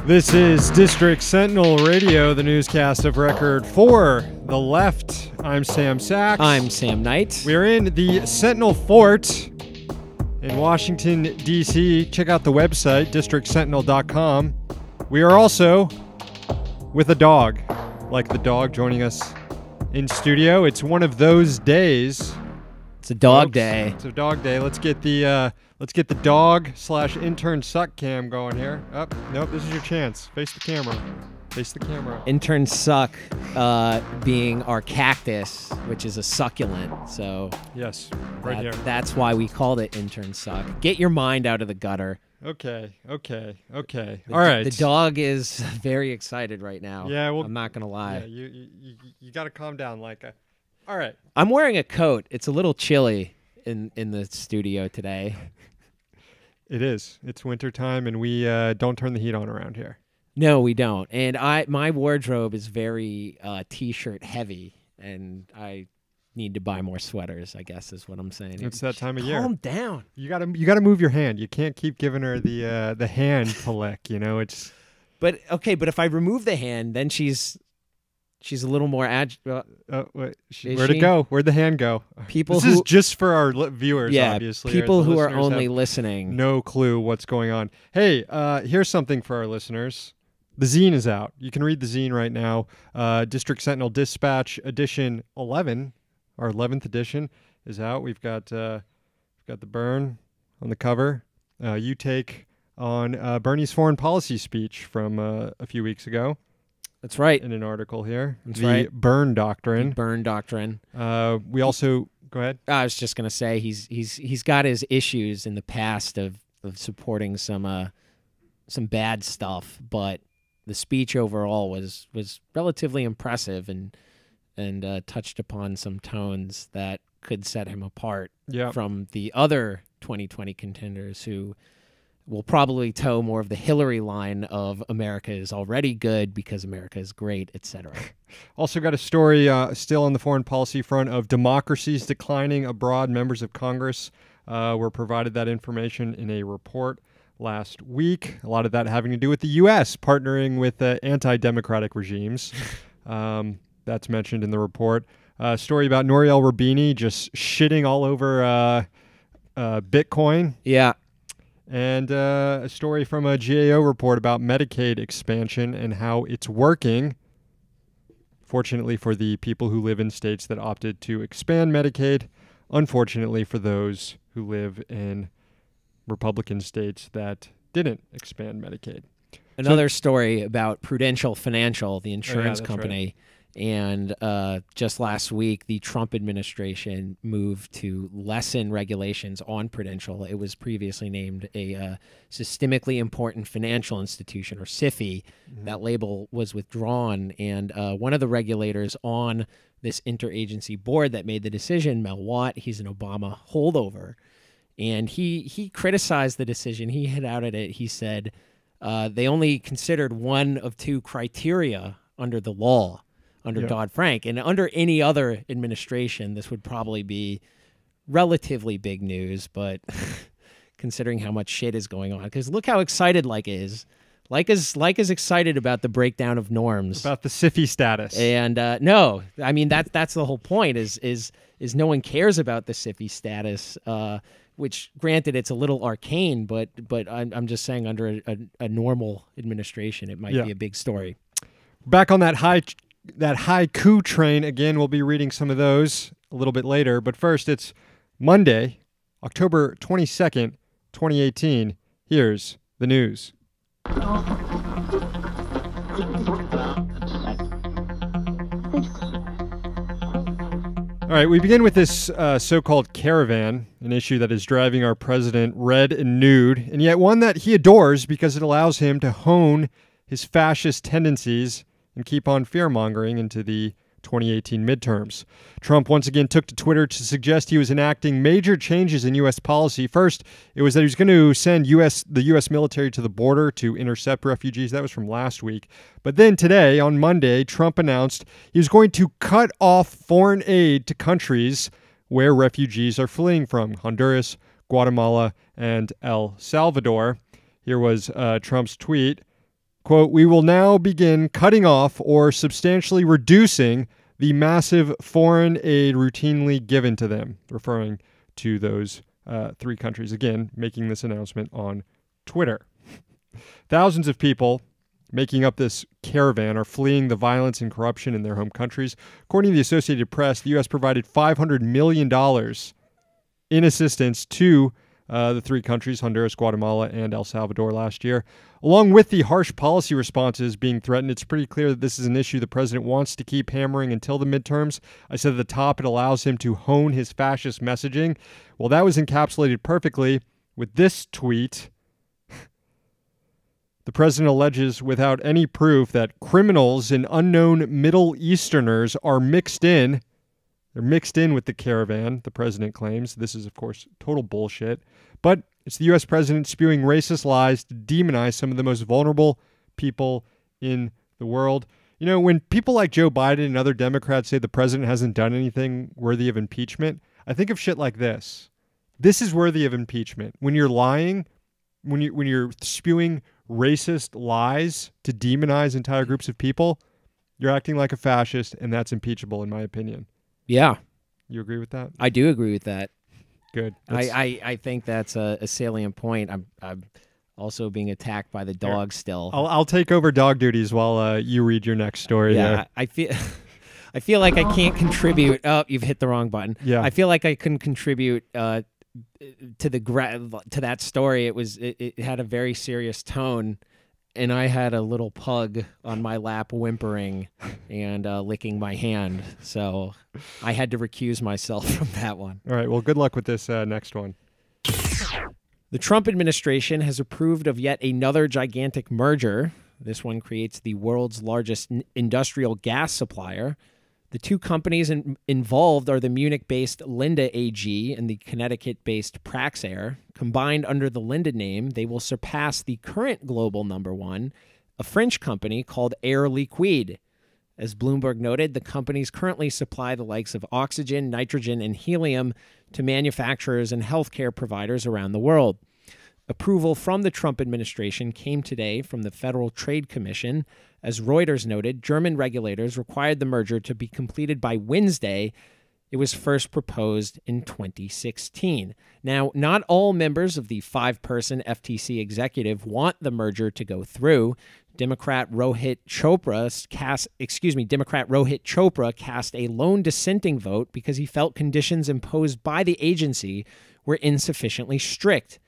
This is District Sentinel Radio, the newscast of record for the left. I'm Sam Sachs. I'm Sam Knight. We're in the Sentinel Fort in Washington, D.C. Check out the website, districtsentinel.com. We are also with a dog, like the dog joining us in studio. It's one of those days. It's a dog folks. day. It's a dog day. Let's get the dog / intern suck cam going here. Oh, nope, this is your chance. Face the camera. Face the camera. Intern suck being our cactus, which is a succulent. So yes, right here. That's why we called it intern suck. Get your mind out of the gutter. Okay. All right. The dog is very excited right now. Yeah, well, I'm not gonna lie. Yeah, you got to calm down, Leica. All right. I'm wearing a coat. It's a little chilly in the studio today. It is. It's wintertime, and we don't turn the heat on around here. No, we don't. And my wardrobe is very t-shirt heavy, and I need to buy more sweaters, I guess is what I'm saying. It's that time of year. Calm down. You gotta move your hand. You can't keep giving her the hand to lick. You know, it's. But okay, but if I remove the hand, then she's a little more agile. Where'd it go? Where'd the hand go? This is just for our viewers, obviously. People who are only listening. No clue what's going on. Hey, here's something for our listeners. The zine is out. You can read the zine right now. District Sentinel Dispatch Edition 11, our 11th edition, is out. We've got the burn on the cover. You take on Bernie's foreign policy speech from a few weeks ago. That's right. In an article here. That's right. Burn Doctrine. The Burn Doctrine. We also go ahead. I was just gonna say he's got his issues in the past of supporting some bad stuff, but the speech overall was relatively impressive and touched upon some tones that could set him apart from the other 2020 contenders who will probably toe more of the Hillary line of America is already good because America is great, etc. Also got a story still on the foreign policy front of democracies declining abroad. Members of Congress were provided that information in a report last week. A lot of that having to do with the U.S. partnering with anti-democratic regimes. That's mentioned in the report. A story about Nouriel Roubini just shitting all over Bitcoin. Yeah. And a story from a GAO report about Medicaid expansion and how it's working. Fortunately for the people who live in states that opted to expand Medicaid, unfortunately for those who live in Republican states that didn't expand Medicaid. Another story about Prudential Financial, the insurance company. Right. And just last week, the Trump administration moved to lessen regulations on Prudential. It was previously named a systemically important financial institution, or SIFI. Mm-hmm. That label was withdrawn. And one of the regulators on this interagency board that made the decision, Mel Watt, he's an Obama holdover. And he criticized the decision. He hit out at it. He said they only considered one of two criteria under the law, under Dodd-Frank. And under any other administration, this would probably be relatively big news, but considering how much shit is going on. Because look how excited Leica is. Leica's excited about the breakdown of norms. About the SIFI status. And no, I mean, that's the whole point is no one cares about the SIFI status, which granted it's a little arcane, but I'm just saying under a normal administration, it might be a big story. Back on that haiku train again. We'll be reading some of those a little bit later. But first, it's Monday, October 22nd, 2018. Here's the news. All right, we begin with this so-called caravan, an issue that is driving our president red and nude, and yet one that he adores because it allows him to hone his fascist tendencies and keep on fear-mongering into the 2018 midterms. Trump once again took to Twitter to suggest he was enacting major changes in U.S. policy. First, it was that he was going to send the U.S. military to the border to intercept refugees. That was from last week. But then today, on Monday, Trump announced he was going to cut off foreign aid to countries where refugees are fleeing from: Honduras, Guatemala, and El Salvador. Here was Trump's tweet. quote, "We will now begin cutting off or substantially reducing the massive foreign aid routinely given to them," referring to those 3 countries. Again, making this announcement on Twitter. Thousands of people making up this caravan are fleeing the violence and corruption in their home countries. According to the Associated Press, the U.S. provided $500 million in assistance to the 3 countries, Honduras, Guatemala, and El Salvador last year. Along with the harsh policy responses being threatened, it's pretty clear that this is an issue the president wants to keep hammering until the midterms. I said at the top, it allows him to hone his fascist messaging. Well, that was encapsulated perfectly with this tweet. The president alleges without any proof that criminals and unknown Middle Easterners are mixed in. They're mixed in with the caravan, the president claims. This is, of course, total bullshit. But it's the U.S. president spewing racist lies to demonize some of the most vulnerable people in the world. You know, when people like Joe Biden and other Democrats say the president hasn't done anything worthy of impeachment, I think of shit like this. This is worthy of impeachment. When you're lying, when you're spewing racist lies to demonize entire groups of people, you're acting like a fascist, and that's impeachable, in my opinion. Yeah. You agree with that? I do agree with that. Good. I think that's a salient point. I'm also being attacked by the dog still. I'll take over dog duties while you read your next story. Yeah, I feel like I can't contribute. Oh, you've hit the wrong button. Yeah. I feel like I couldn't contribute to that story. It had a very serious tone, and I had a little pug on my lap whimpering and licking my hand, so I had to recuse myself from that one. All right, well, good luck with this next one. The Trump administration has approved of yet another gigantic merger. This one creates the world's largest industrial gas supplier. The 2 companies involved are the Munich-based Linde AG and the Connecticut-based Praxair. Combined under the Linde name, they will surpass the current global number 1, a French company called Air Liquide. As Bloomberg noted, the companies currently supply the likes of oxygen, nitrogen, and helium to manufacturers and healthcare providers around the world. Approval from the Trump administration came today from the Federal Trade Commission. As Reuters noted, German regulators required the merger to be completed by Wednesday. It was first proposed in 2016. Now, not all members of the 5-person FTC executive want the merger to go through. Democrat Rohit Chopra cast a lone dissenting vote because he felt conditions imposed by the agency were insufficiently strict.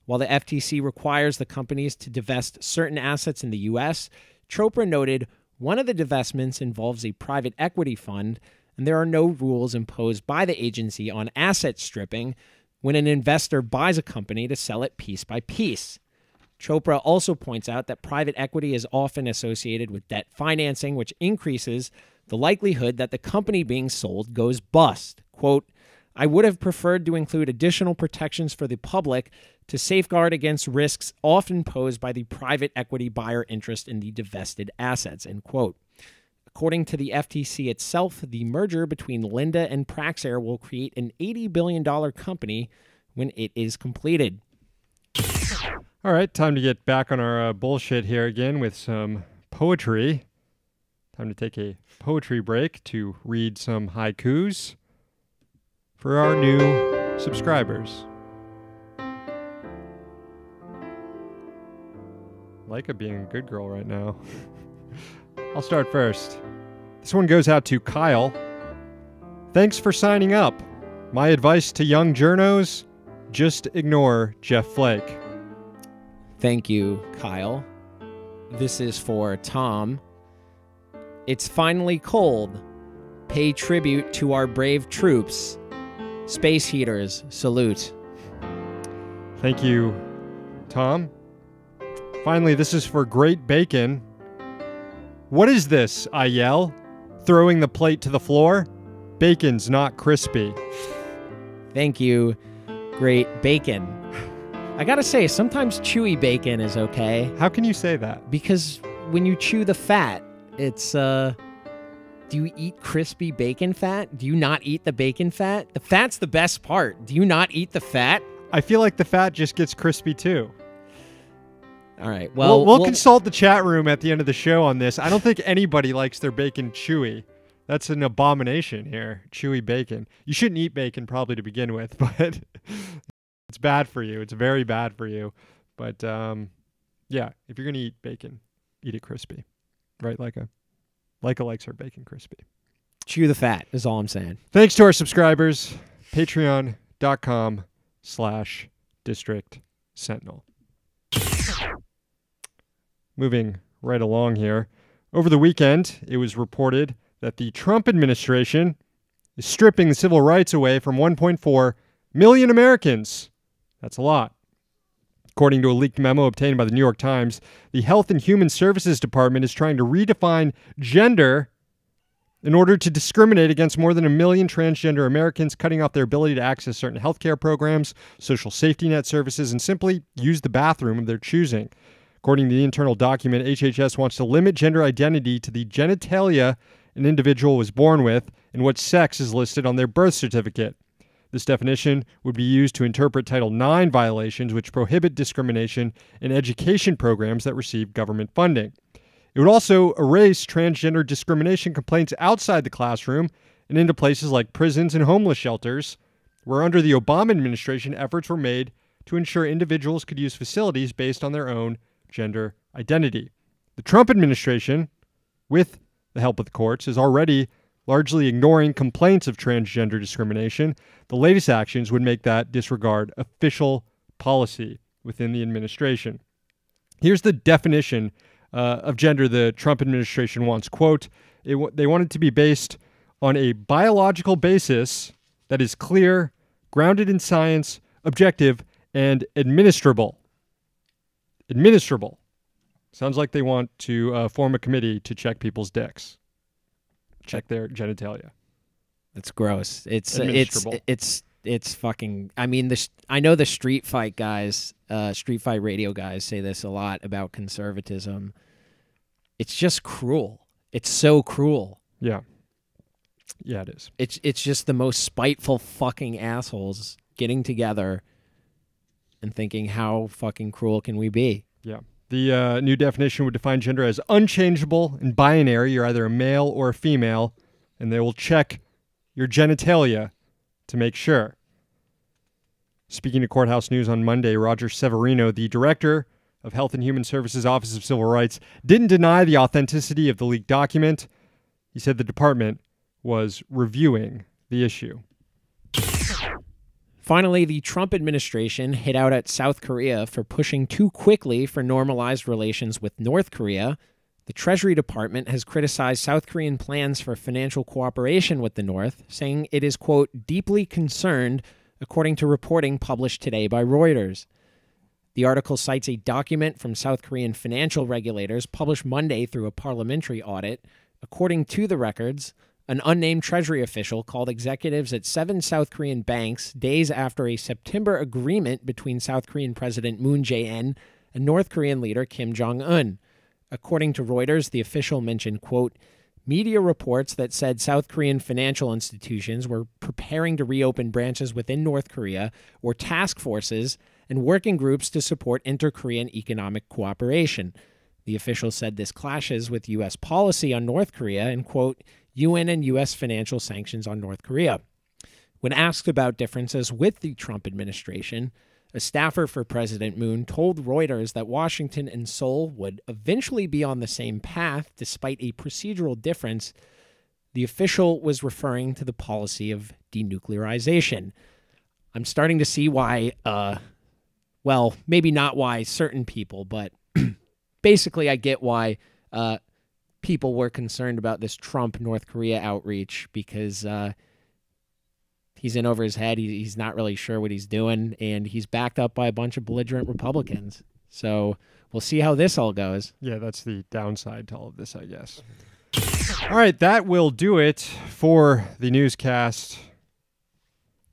While the FTC requires the companies to divest certain assets in the U.S., Chopra noted one of the divestments involves a private equity fund, and there are no rules imposed by the agency on asset stripping when an investor buys a company to sell it piece by piece. Chopra also points out that private equity is often associated with debt financing, which increases the likelihood that the company being sold goes bust. Quote, "I would have preferred to include additional protections for the public to safeguard against risks often posed by the private equity buyer interest in the divested assets," end quote. According to the FTC itself, the merger between Linde and Praxair will create an $80 billion company when it is completed. All right, time to get back on our bullshit here again with some poetry. Time to take a poetry break to read some haikus for our new subscribers. Leica being a good girl right now. I'll start first. This one goes out to Kyle. Thanks for signing up. My advice to young journos, just ignore Jeff Flake. Thank you, Kyle. This is for Tom. It's finally cold. Pay tribute to our brave troops. Space heaters, salute. Thank you, Tom. Finally, this is for Great Bacon. What is this? I yell, throwing the plate to the floor. Bacon's not crispy. Thank you, Great Bacon. I gotta say, sometimes chewy bacon is okay. How can you say that? Because when you chew the fat, it's, do you eat crispy bacon fat? Do you not eat the bacon fat? The fat's the best part. Do you not eat the fat? I feel like the fat just gets crispy too. All right. Well, we'll consult the chat room at the end of the show on this. I don't think anybody likes their bacon chewy. That's an abomination here, chewy bacon. You shouldn't eat bacon probably to begin with, but it's bad for you. It's very bad for you. But yeah, if you're going to eat bacon, eat it crispy, right? Leica likes her bacon crispy. chew the fat is all I'm saying. Thanks to our subscribers, patreon.com/District Sentinel. Moving right along here. Over the weekend, it was reported that the Trump administration is stripping the civil rights away from 1.4 million Americans. That's a lot. According to a leaked memo obtained by the New York Times, the Health and Human Services Department is trying to redefine gender in order to discriminate against more than 1 million transgender Americans, cutting off their ability to access certain healthcare programs, social safety net services, and simply use the bathroom of their choosing. According to the internal document, HHS wants to limit gender identity to the genitalia an individual was born with and what sex is listed on their birth certificate. This definition would be used to interpret Title IX violations, which prohibit discrimination in education programs that receive government funding. It would also erase transgender discrimination complaints outside the classroom and into places like prisons and homeless shelters, where under the Obama administration, efforts were made to ensure individuals could use facilities based on their own gender identity. The Trump administration, with the help of the courts, is already largely ignoring complaints of transgender discrimination. The latest actions would make that disregard official policy within the administration. Here's the definition of gender the Trump administration wants. Quote, they want it to be based on a biological basis that is clear, grounded in science, objective, and administrable. Administrable. Sounds like they want to form a committee to check people's dicks. Check their genitalia. That's gross. It's fucking. I mean, I know the street fight guys, street fight radio guys say this a lot about conservatism. It's just cruel. It's so cruel. Yeah. Yeah, it is. It's just the most spiteful fucking assholes getting together and thinking, how fucking cruel can we be? Yeah. The new definition would define gender as unchangeable and binary. You're either a male or a female, and they will check your genitalia to make sure. Speaking to Courthouse News on Monday, Roger Severino, the director of Health and Human Services Office of Civil Rights, didn't deny the authenticity of the leaked document. He said the department was reviewing the issue. Finally, the Trump administration hit out at South Korea for pushing too quickly for normalized relations with North Korea. The Treasury Department has criticized South Korean plans for financial cooperation with the North, saying it is, quote, deeply concerned, according to reporting published today by Reuters. The article cites a document from South Korean financial regulators published Monday through a parliamentary audit. According to the records, an unnamed Treasury official called executives at 7 South Korean banks days after a September agreement between South Korean President Moon Jae-in and North Korean leader Kim Jong-un. According to Reuters, the official mentioned, quote, media reports that said South Korean financial institutions were preparing to reopen branches within North Korea or task forces and working groups to support inter-Korean economic cooperation. The official said this clashes with U.S. policy on North Korea and, quote, UN and U.S. financial sanctions on North Korea. When asked about differences with the Trump administration, a staffer for President Moon told Reuters that Washington and Seoul would eventually be on the same path despite a procedural difference. The official was referring to the policy of denuclearization. I'm starting to see why, well, maybe not why certain people, but basically I get why people were concerned about this Trump North Korea outreach because he's in over his head. He's not really sure what he's doing, and he's backed up by a bunch of belligerent Republicans. So we'll see how this all goes. Yeah, that's the downside to all of this, I guess. All right, that will do it for the newscast.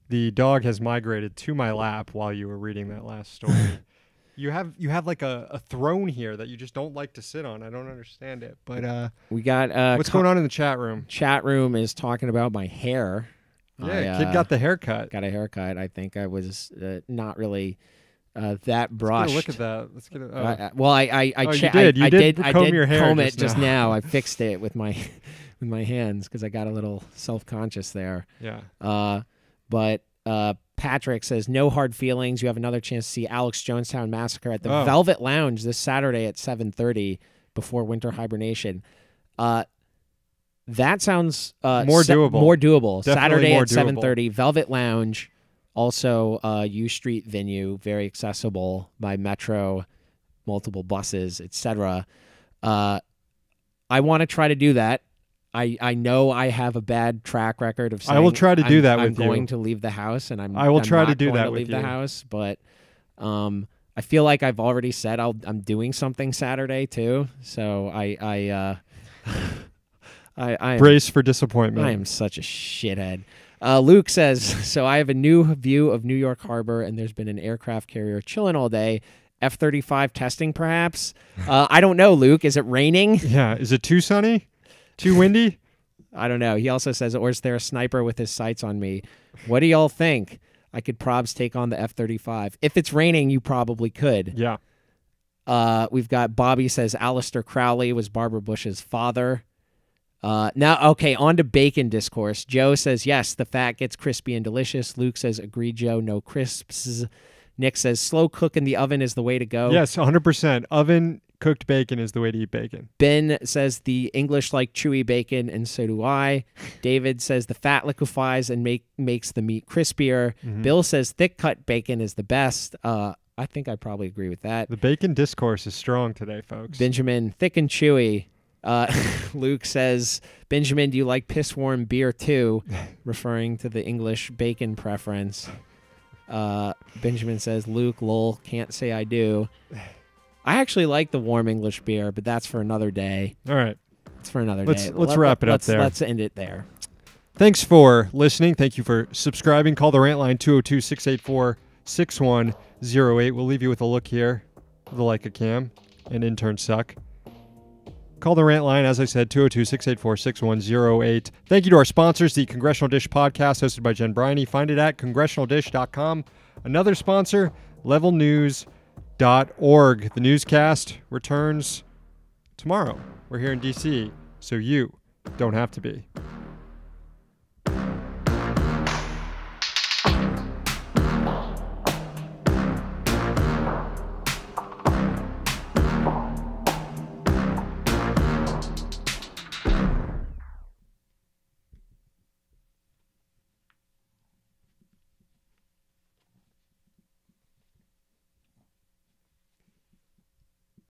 The dog has migrated to my lap while you were reading that last story. You have like a throne here that you just don't like to sit on. I don't understand it. But we got what's going on in the chat room? Chat room is talking about my hair. Yeah, kid got the haircut. Got a haircut. I think I was not really that brush. Look at that. Let's get it. Well, I you did. You did comb your hair comb it just just now. now. I fixed it with my with my hands because I got a little self-conscious there. Yeah. But Patrick says, no hard feelings. You have another chance to see Alex Jonestown Massacre at the Velvet Lounge this Saturday at 7:30 before winter hibernation. That sounds more doable. More doable. Definitely Saturday more at doable. 7:30, Velvet Lounge. Also, U Street venue, very accessible by metro, multiple buses, etc. I want to try to do that. I know I have a bad track record of saying I will try to do that with I'm you. going to leave the house, and I will try not to do going that to with leave you. the house. But I feel like I've already said I'm doing something Saturday too. So I brace for disappointment. I am such a shithead. Luke says, so I have a new view of New York Harbor, and there's been an aircraft carrier chilling all day. F-35 testing, perhaps? I don't know, Luke. Is it raining? Yeah. Is it too sunny? Too windy? I don't know. He also says, or is there a sniper with his sights on me? What do y'all think? I could probs take on the F-35. If it's raining, you probably could. Yeah. We've got Bobby says, Aleister Crowley was Barbara Bush's father. Now, okay, on to bacon discourse. Joe says, yes, the fat gets crispy and delicious. Luke says, agree, Joe, no crisps. Nick says, slow cook in the oven is the way to go. Yes, 100%. Oven cooked bacon is the way to eat bacon. Ben says, the English like chewy bacon, and so do I. David says, the fat liquefies and makes the meat crispier. Mm-hmm. Bill says, thick cut bacon is the best. I think I probably agree with that. The bacon discourse is strong today, folks. Benjamin, thick and chewy. Luke says, Benjamin, do you like piss warm beer too? Referring to the English bacon preference. Benjamin says, Luke, lol, can't say I do. I actually like the warm English beer, but that's for another day. All right. It's for another day. Let's wrap it up there. Let's end it there. Thanks for listening. Thank you for subscribing. Call the rant line 202-684-6108. We'll leave you with a look here of the Leica cam and intern suck. Call the rant line, as I said, 202-684-6108. Thank you to our sponsors, the Congressional Dish podcast hosted by Jen Briney. Find it at congressionaldish.com. Another sponsor, levelnews.org. The newscast returns tomorrow. We're here in D.C., so you don't have to be.